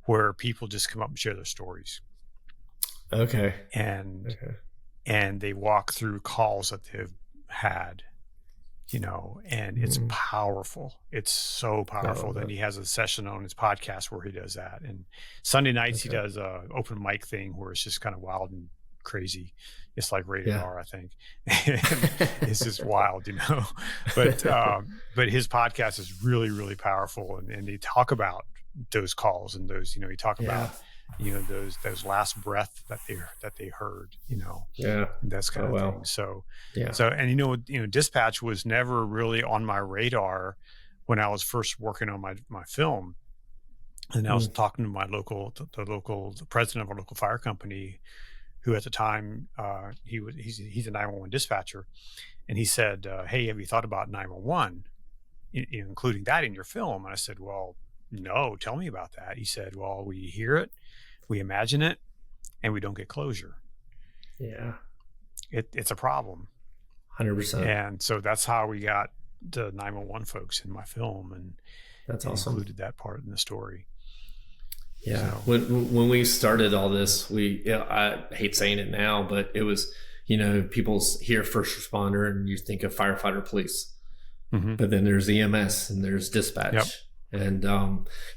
where people just come up and share their stories. Okay. And they walk through calls that they've had, and it's powerful. It's so powerful. Then he has a session on his podcast where he does that. And Sunday nights he does a open mic thing where it's just kind of wild and crazy. It's like rated R, I think. It's just wild, But his podcast is really, really powerful. And they talk about those calls and those, you talk about, those last breath that they heard, that's kind of thing. So, and dispatch was never really on my radar when I was first working on my film. And I was talking to the president of our local fire company, who at the time he's a 911 dispatcher, and he said, "Hey, have you thought about 911, including that in your film?" And I said, "Well, no, tell me about that." He said, "Well, we hear it, we imagine it, and we don't get closure." Yeah, it's a problem. 100%. And so that's how we got the 911 folks in my film, and that's awesome. Included that part in the story. Yeah. So. When we started all this, I hate saying it now, but it was, people hear first responder and you think of firefighter, police, but then there's EMS and there's dispatch. Yep. And,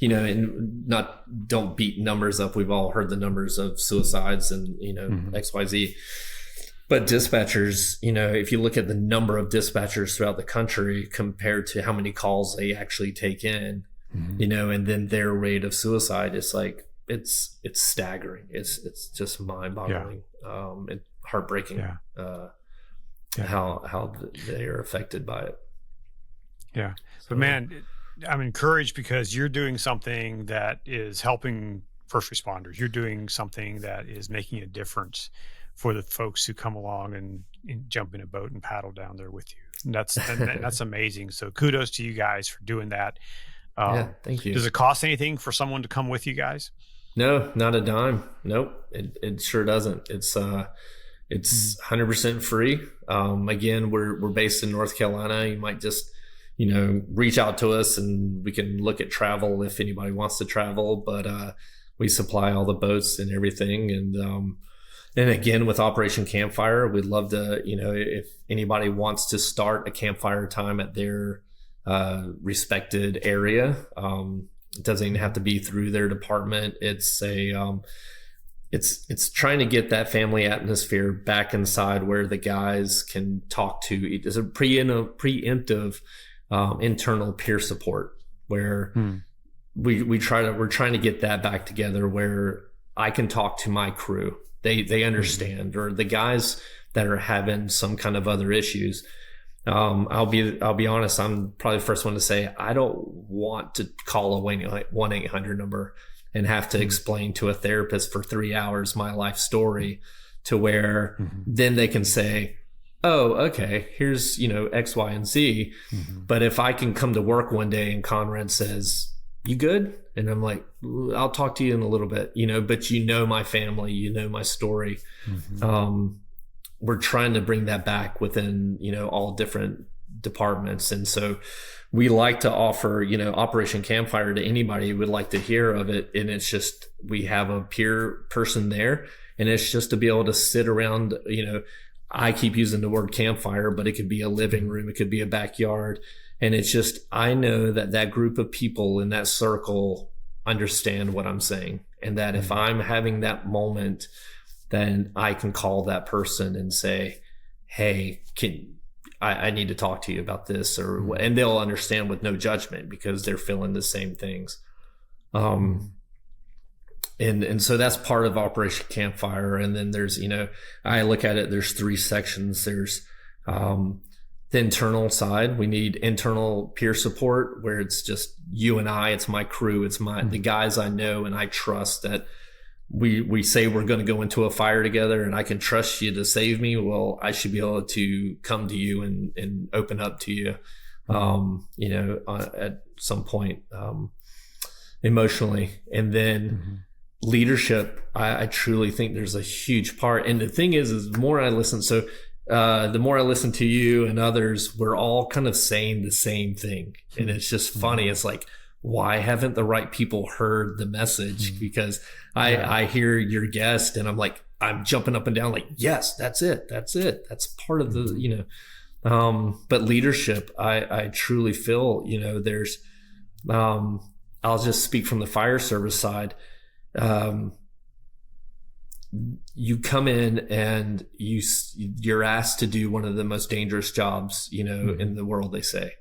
and don't beat numbers up. We've all heard the numbers of suicides and, XYZ. But dispatchers, if you look at the number of dispatchers throughout the country compared to how many calls they actually take in, and then their rate of suicide, it's like, it's staggering. It's just mind boggling, and heartbreaking, how they are affected by it. Yeah. But man, I'm encouraged because you're doing something that is helping first responders. You're doing something that is making a difference for the folks who come along and jump in a boat and paddle down there with you. And that's amazing. So kudos to you guys for doing that. Thank you. Does it cost anything for someone to come with you guys? No, not a dime. Nope. It sure doesn't. It's 100% free. Again, we're based in North Carolina. You might just, reach out to us and we can look at travel if anybody wants to travel, but, we supply all the boats and everything. And again, with Operation Campfire, we'd love to, if anybody wants to start a campfire time at their respected area, it doesn't even have to be through their department. It's it's trying to get that family atmosphere back inside where the guys can talk to. There's a preemptive internal peer support where we're trying to get that back together where I can talk to my crew. They understand, or the guys that are having some kind of other issues. I'll be honest. I'm probably the first one to say I don't want to call a 1-800 number and have to explain to a therapist for 3 hours my life story, to where then they can say, "Oh, okay, here's X, Y, and Z." But if I can come to work one day and Conrad says, "You good?" And I'm like, "I'll talk to you in a little bit," but my family, my story. We're trying to bring that back within, all different departments. And so we like to offer, Operation Campfire to anybody who would like to hear of it. And it's just, we have a peer person there, and it's just to be able to sit around, I keep using the word campfire, but it could be a living room. It could be a backyard. And it's just, I know that group of people in that circle understand what I'm saying. And that if I'm having that moment, then I can call that person and say, "Hey, I need to talk to you about this," and they'll understand with no judgment because they're feeling the same things. And so that's part of Operation Campfire. And then there's, I look at it, there's 3 sections. There's, the internal side. We need internal peer support where it's just you and I, it's my crew, it's the guys I know and I trust, that we say we're going to go into a fire together and I can trust you to save me. Well, I should be able to come to you and open up to you, at some point, emotionally. And then leadership, I truly think there's a huge part. And the thing is the more I listen, the more I listen to you and others, we're all kind of saying the same thing. And it's just funny. It's like, why haven't the right people heard the message? Because I hear your guest and I'm jumping up and down like, yes, that's it. That's part of the, but leadership, I truly feel, there's, I'll just speak from the fire service side. You come in and you're asked to do one of the most dangerous jobs, in the world, they say.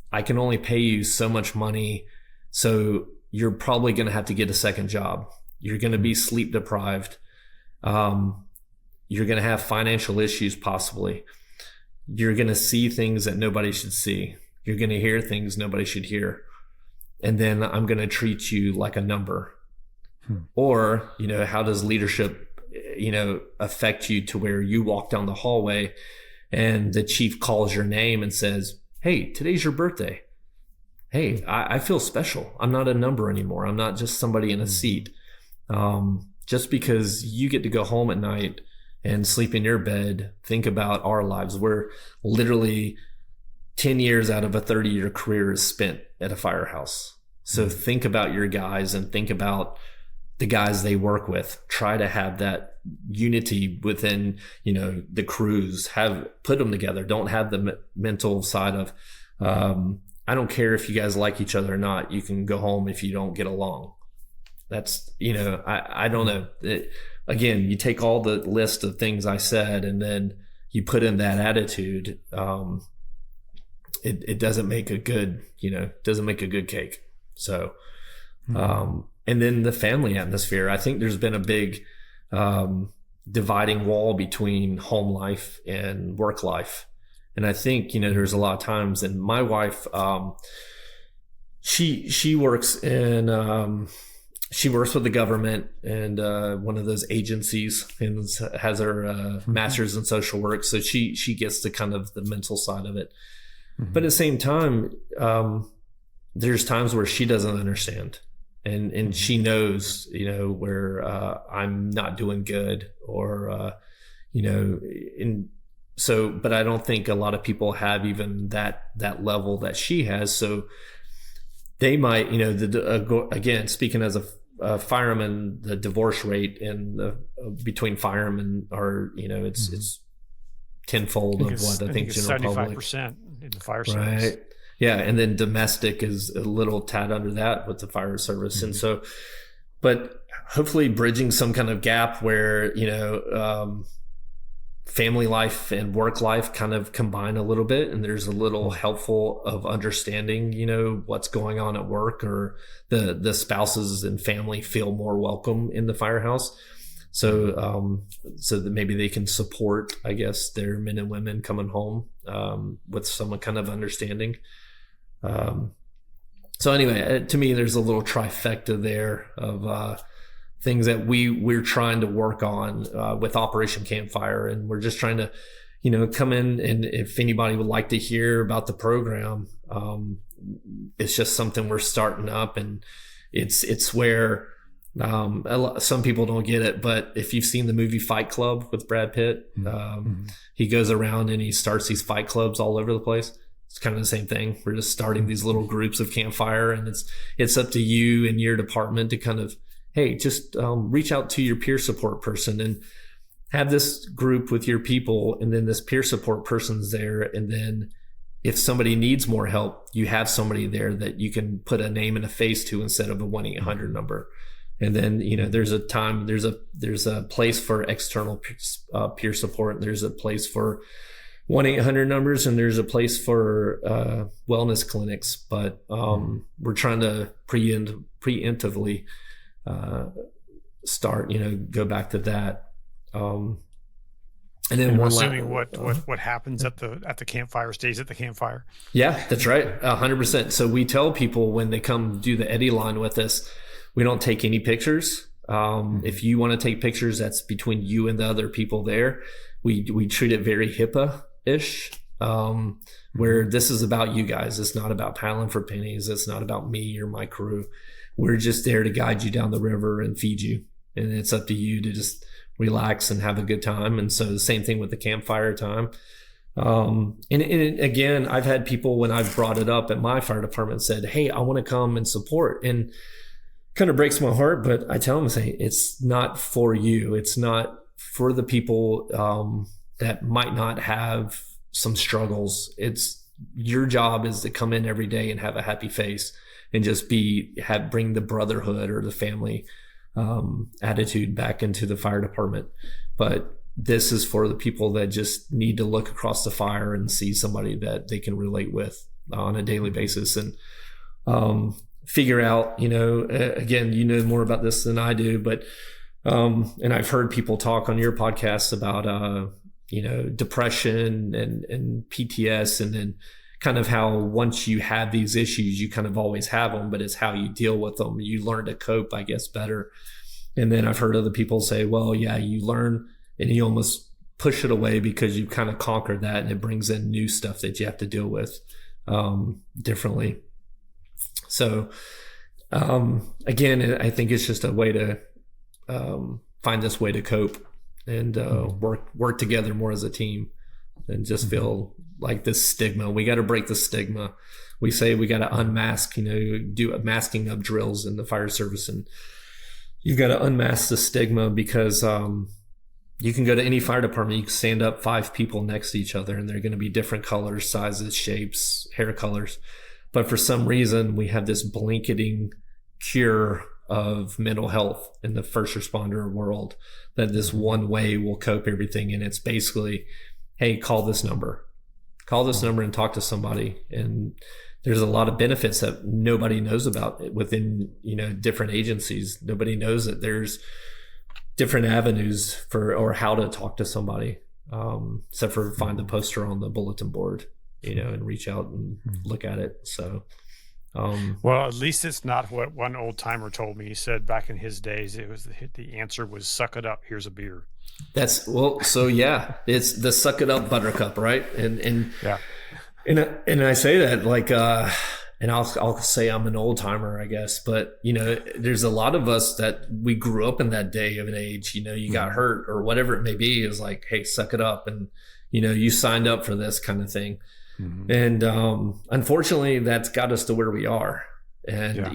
I can only pay you so much money, so you're probably going to have to get a second job. You're going to be sleep deprived. You're going to have financial issues, possibly. You're going to see things that nobody should see. You're going to hear things nobody should hear. And then I'm going to treat you like a number. Or, how does leadership affect you to where you walk down the hallway and the chief calls your name and says, "Hey, today's your birthday. Hey, I feel special. I'm not a number anymore. I'm not just somebody in a seat." Just because you get to go home at night and sleep in your bed, think about our lives. We're literally 10 years out of a 30-year career is spent at a firehouse. So think about your guys and think about the guys they work with. Try to have that unity within, the crews. Put them together. Don't have the mental side of, I don't care if you guys like each other or not. You can go home if you don't get along. That's, I don't know. Again, you take all the list of things I said and then you put in that attitude. It doesn't make a good, doesn't make a good cake. So, and then the family atmosphere. I think there's been a big dividing wall between home life and work life. And I think, there's a lot of times, and my wife, she works in, she works with the government and one of those agencies and has her master's in social work. So she gets to kind of the mental side of it. But at the same time, there's times where she doesn't understand. And she knows, where I'm not doing good or, but I don't think a lot of people have even that level that she has. So they might, again, speaking as a fireman, the divorce rate between firemen are, it's tenfold of what I think general public. 75% in the fire service. Right. Yeah. And then domestic is a little tad under that with the fire service. And so, but hopefully bridging some kind of gap where, family life and work life kind of combine a little bit, and there's a little helpful of understanding, what's going on at work, or the spouses and family feel more welcome in the firehouse. So, so that maybe they can support, I guess, their men and women coming home, with some kind of understanding. So anyway, to me, there's a little trifecta there of, things that we're trying to work on with Operation Campfire, and we're just trying to, come in, and if anybody would like to hear about the program, it's just something we're starting up, and it's where some people don't get it, but if you've seen the movie Fight Club with Brad Pitt, he goes around and he starts these fight clubs all over the place. It's kind of the same thing. We're just starting these little groups of campfire, and it's up to you and your department to kind of, hey, just reach out to your peer support person and have this group with your people. And then this peer support person's there. And then if somebody needs more help, you have somebody there that you can put a name and a face to instead of a 1-800 number. And then, there's a place for external peer support. There's a place for 1-800 numbers, and there's a place for wellness clinics. But we're trying to preemptively start, go back to that. And then I'm assuming what happens at the campfire stays at the campfire. Yeah, that's right. 100%. So we tell people when they come do the Eddy line with us, we don't take any pictures. If you want to take pictures, that's between you and the other people there. We treat it very HIPAA-ish, where this is about you guys. It's not about paddling for pennies. It's not about me or my crew. We're just there to guide you down the river and feed you. And it's up to you to just relax and have a good time. And so the same thing with the campfire time. And again, I've had people, when I've brought it up at my fire department, said, hey, I want to come and support. And kind of breaks my heart, but I tell them, say, it's not for you. It's not for the people that might not have some struggles. It's your job is to come in every day and have a happy face and just bring the brotherhood or the family attitude back into the fire department. But this is for the people that just need to look across the fire and see somebody that they can relate with on a daily basis, and figure out, again, more about this than I do, but and I've heard people talk on your podcast about depression and PTS, and then kind of how once you have these issues, you kind of always have them, but it's how you deal with them. You learn to cope, I guess, better. And then I've heard other people say, well, yeah, you learn and you almost push it away because you kind of conquered that, and it brings in new stuff that you have to deal with differently. So again, I think it's just a way to find this way to cope and work together more as a team, and just feel like this stigma. We got to break the stigma. We say we got to unmask, do a masking up drills in the fire service, and you've got to unmask the stigma because you can go to any fire department, you can stand up 5 people next to each other, and they're going to be different colors, sizes, shapes, hair colors. But for some reason, we have this blanketing cure of mental health in the first responder world, that this one way will cope everything. And it's basically, hey, call this number and talk to somebody. And there's a lot of benefits that nobody knows about within, different agencies. Nobody knows that there's different avenues for, or how to talk to somebody, except for find the poster on the bulletin board, and reach out and look at it. So, well, at least it's not what one old timer told me. He said back in his days, it was the answer was suck it up. Here's a beer. It's the suck it up buttercup, right? And yeah. And I say that like, and I'll say I'm an old timer, I guess, but there's a lot of us that we grew up in that day of an age, you got hurt or whatever it may be, is like, hey, suck it up. And, you signed up for this kind of thing. Mm-hmm. And, unfortunately that's got us to where we are. And,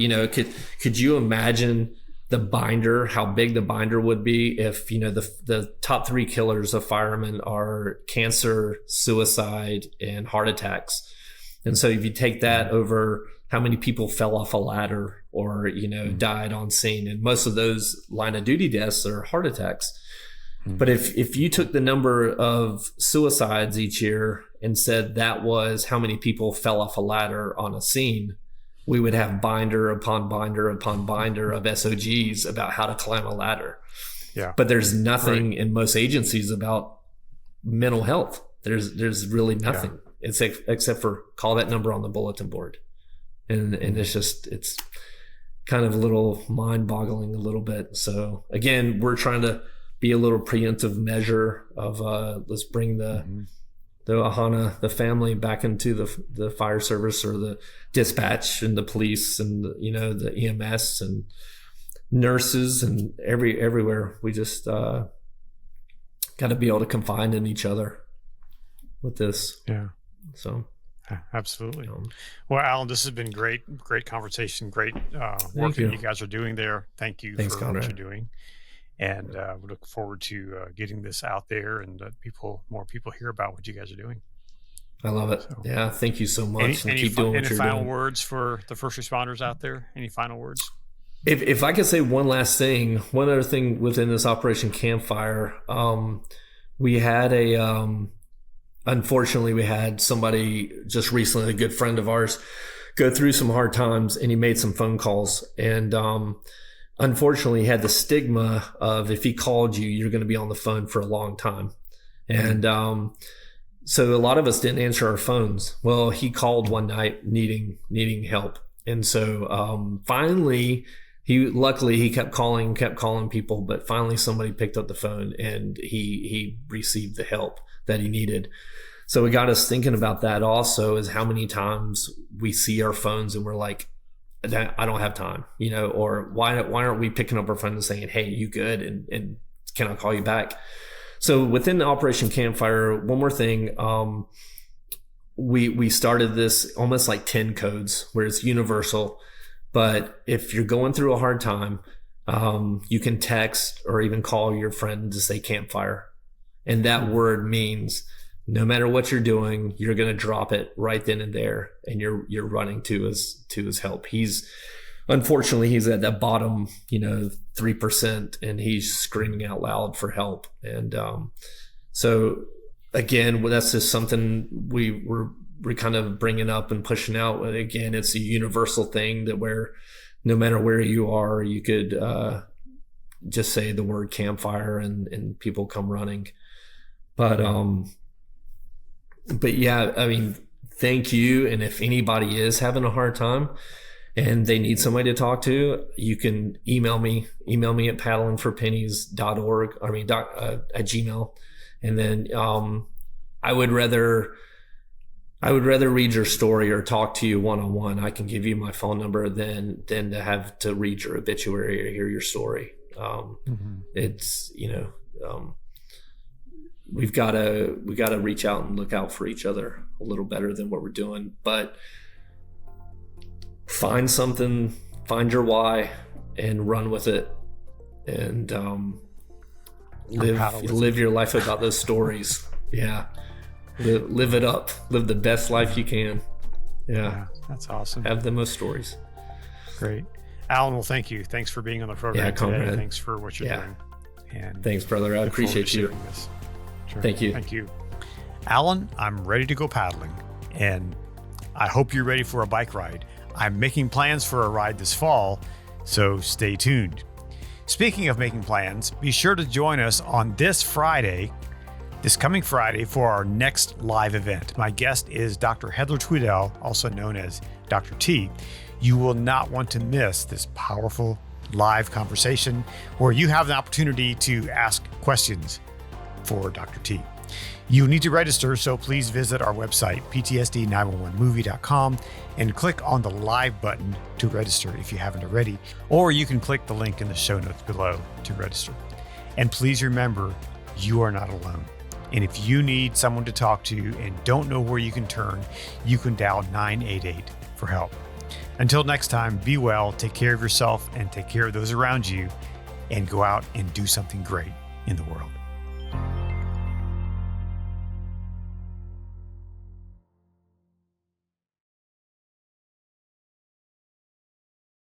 could you imagine the binder, how big the binder would be if, the top 3 killers of firemen are cancer, suicide, and heart attacks. And so if you take that over how many people fell off a ladder or, died on scene, and most of those line of duty deaths are heart attacks. Mm-hmm. But if you took the number of suicides each year and said that was how many people fell off a ladder on a scene, we would have binder upon binder upon binder of SOGs about how to climb a ladder. Yeah. But there's nothing in most agencies about mental health. There's really nothing. Yeah. It's except for call that number on the bulletin board. And it's kind of a little mind boggling a little bit. So again, we're trying to be a little preemptive measure of, let's bring the Ahana, the family, back into the fire service or the dispatch and the police and the EMS and nurses and everywhere. We just got to be able to confide in each other with this. Yeah. So. Absolutely. Well, Allen, this has been great conversation, great work that you guys are doing there. Thank you. Thanks, for Conrad. What you're doing. And we look forward to getting this out there and more people hear about what you guys are doing. I love it. So, yeah, thank you so much. Any final words for the first responders out there? Any final words? If I could say one last thing, one other thing within this Operation Campfire, we had unfortunately, we had somebody just recently, a good friend of ours, go through some hard times, and he made some phone calls. And unfortunately, he had the stigma of if he called you, you're going to be on the phone for a long time. And so a lot of us didn't answer our phones. Well, he called one night needing help. And so finally, he kept calling people, but finally somebody picked up the phone and he received the help that he needed. So it got us thinking about that also, is how many times we see our phones and we're like, I don't have time, or why aren't we picking up our phone and saying, hey, you good? And can I call you back? So within the Operation Campfire, one more thing, we started this almost like 10 codes where it's universal. But if you're going through a hard time, you can text or even call your friend to say campfire. And that word means no matter what you're doing, you're going to drop it right then and there, and you're running to his help. Unfortunately, he's at that bottom, 3%, and he's screaming out loud for help. And so again, that's just something we're kind of bringing up and pushing out. Again, it's a universal thing that where no matter where you are, you could just say the word campfire and people come running. But yeah, I mean, thank you. And if anybody is having a hard time, and they need somebody to talk to, you can email me at paddlingforpennies.org. At Gmail. And then, I would rather read your story or talk to you one-on-one. I can give you my phone number than to have to read your obituary or hear your story. It's, we've got to reach out and look out for each other a little better than what we're doing, but find your why and run with it, and live your life about those stories. Yeah. Live it up. Live the best life you can. Yeah. That's awesome. Have the most stories. Great. Allen, well, thank you. Thanks for being on the program today. Conrad. Thanks for what you're doing. And thanks, brother. I appreciate you. This. Sure. Thank you. Thank you. Allen, I'm ready to go paddling, and I hope you're ready for a bike ride. I'm making plans for a ride this fall, so stay tuned. Speaking of making plans, be sure to join us on this coming Friday, for our next live event. My guest is Dr. Heather Tweedell, also known as Dr. T. You will not want to miss this powerful live conversation where you have the opportunity to ask questions for Dr. T. You need to register, so please visit our website, ptsd911movie.com, and click on the live button to register if you haven't already, or you can click the link in the show notes below to register. And please remember, you are not alone. And if you need someone to talk to and don't know where you can turn, you can dial 988 for help. Until next time, be well, take care of yourself and take care of those around you, and go out and do something great in the world.